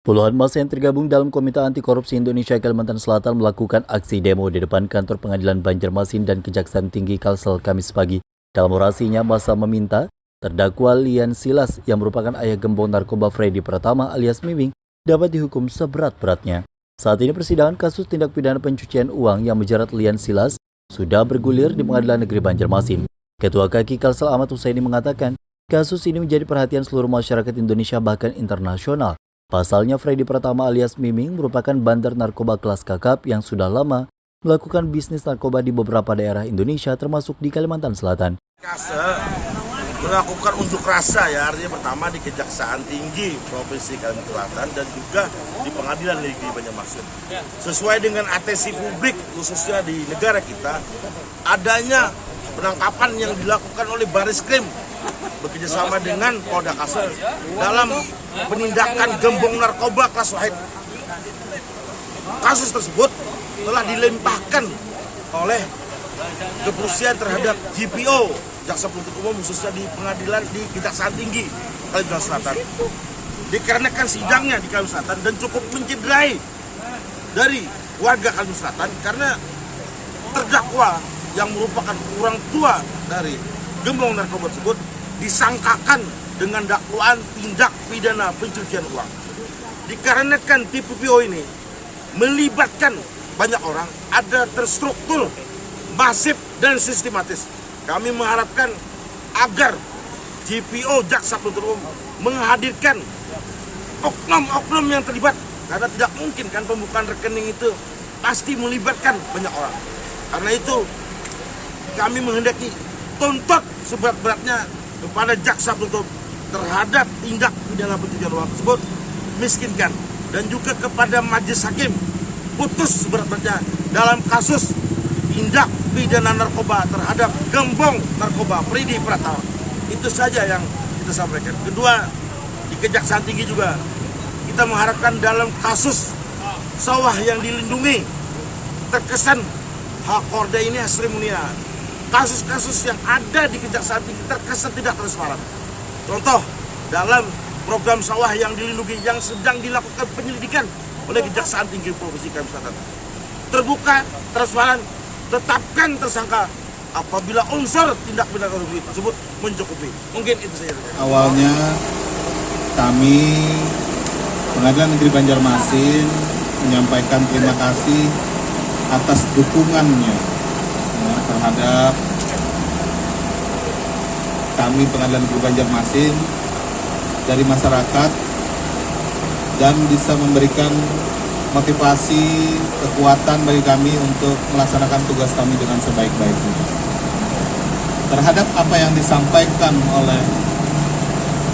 Puluhan massa yang tergabung dalam Komite Anti Korupsi Indonesia Kalimantan Selatan melakukan aksi demo di depan kantor Pengadilan Banjarmasin dan Kejaksaan Tinggi Kalsel Kamis pagi. Dalam orasinya, massa meminta terdakwa Lian Silas yang merupakan ayah gembong narkoba Freddy Pratama alias Miming dapat dihukum seberat-beratnya. Saat ini persidangan kasus tindak pidana pencucian uang yang menjerat Lian Silas sudah bergulir di Pengadilan Negeri Banjarmasin. Ketua KAKI Kalsel Ahmad Husaini mengatakan, kasus ini menjadi perhatian seluruh masyarakat Indonesia bahkan internasional. Pasalnya Freddy Pratama alias Miming merupakan bandar narkoba kelas kakap yang sudah lama melakukan bisnis narkoba di beberapa daerah Indonesia termasuk di Kalimantan Selatan. Melakukan unjuk rasa ya, artinya pertama di Kejaksaan Tinggi Provinsi Kalimantan Selatan dan juga di Pengadilan Negeri Banjarmasin. Sesuai dengan atensi publik khususnya di negara kita, adanya penangkapan yang dilakukan oleh Bariskrim bekerjasama dengan Polda Kalsel dalam penindakan gembong narkoba kelas wahid. Kasus tersebut telah dilimpahkan oleh kepolisian terhadap GPO, Jaksa Penuntut Umum khususnya di pengadilan di Kejaksaan Tinggi Kalimantan Selatan. Dikarenakan sidangnya di Kalimantan Selatan dan cukup mencederai dari warga Kalimantan Selatan karena terdakwa yang merupakan orang tua dari gembong narkoba tersebut disangkakan dengan dakwaan tindak pidana pencucian uang. Dikarenakan TPPO ini melibatkan banyak orang, ada terstruktur, masif dan sistematis. Kami mengharapkan agar GPO Jaksa Penuntut Umum menghadirkan oknum-oknum yang terlibat, karena tidak mungkin kan pembukaan rekening itu pasti melibatkan banyak orang. Karena itu kami menghendaki tuntut seberat-beratnya kepada jaksa penuntut terhadap tindak pidana pencucian uang tersebut, miskinkan, dan juga kepada majelis hakim putus seberat-beratnya dalam kasus tindak pidana narkoba terhadap gembong narkoba Freddy Pratama. Itu saja yang kita sampaikan. Kedua, di Kejaksaan Tinggi juga kita mengharapkan dalam kasus sawah yang dilindungi terkesan hak korda ini Sri Munia. Kasus-kasus yang ada di Kejaksaan Tinggi terkesan tidak transparan. Contoh, dalam program sawah yang dilindungi yang sedang dilakukan penyelidikan oleh Kejaksaan Tinggi Provinsi Kalimantan Selatan. Terbuka, transparan, tetapkan tersangka apabila unsur tindak pidana korupsi tersebut mencukupi. Mungkin itu saja. Awalnya kami Pengadilan Negeri Banjarmasin menyampaikan terima kasih atas dukungannya terhadap kami Pengadilan Negeri Banjarmasin dari masyarakat dan bisa memberikan motivasi, kekuatan bagi kami untuk melaksanakan tugas kami dengan sebaik-baiknya. Terhadap apa yang disampaikan oleh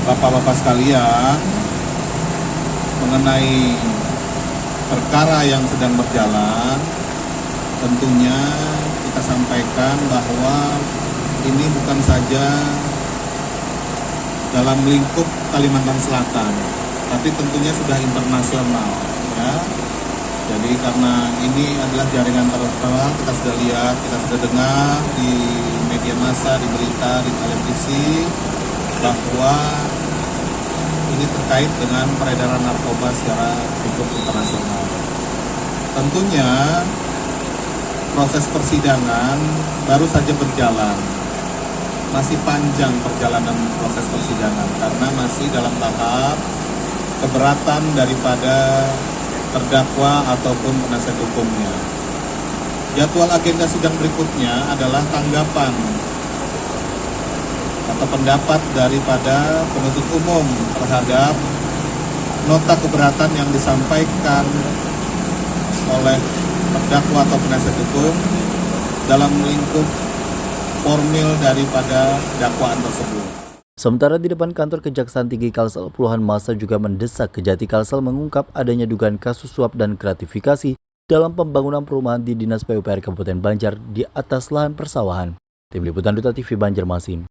Bapak-Bapak sekalian mengenai perkara yang sedang berjalan, tentunya kita sampaikan bahwa ini bukan saja dalam lingkup Kalimantan Selatan, tapi tentunya sudah internasional, ya. Jadi karena ini adalah jaringan terkenal, kita sudah lihat, kita sudah dengar di media massa, di berita, di televisi, bahwa ini terkait dengan peredaran narkoba secara lingkup internasional. Tentunya proses persidangan baru saja berjalan, masih panjang perjalanan proses persidangan karena masih dalam tahap keberatan daripada terdakwa ataupun penasihat hukumnya. Jadwal agenda sidang berikutnya adalah tanggapan atau pendapat daripada penuntut umum terhadap nota keberatan yang disampaikan oleh terdakwa atau penasihat hukum dalam lingkup formil daripada dakwaan tersebut. Sementara di depan kantor Kejaksaan Tinggi Kalsel, puluhan massa juga mendesak Kejati Kalsel mengungkap adanya dugaan kasus suap dan gratifikasi dalam pembangunan perumahan di Dinas PUPR Kabupaten Banjar di atas lahan persawahan. Tim Liputan Duta TV Banjarmasin.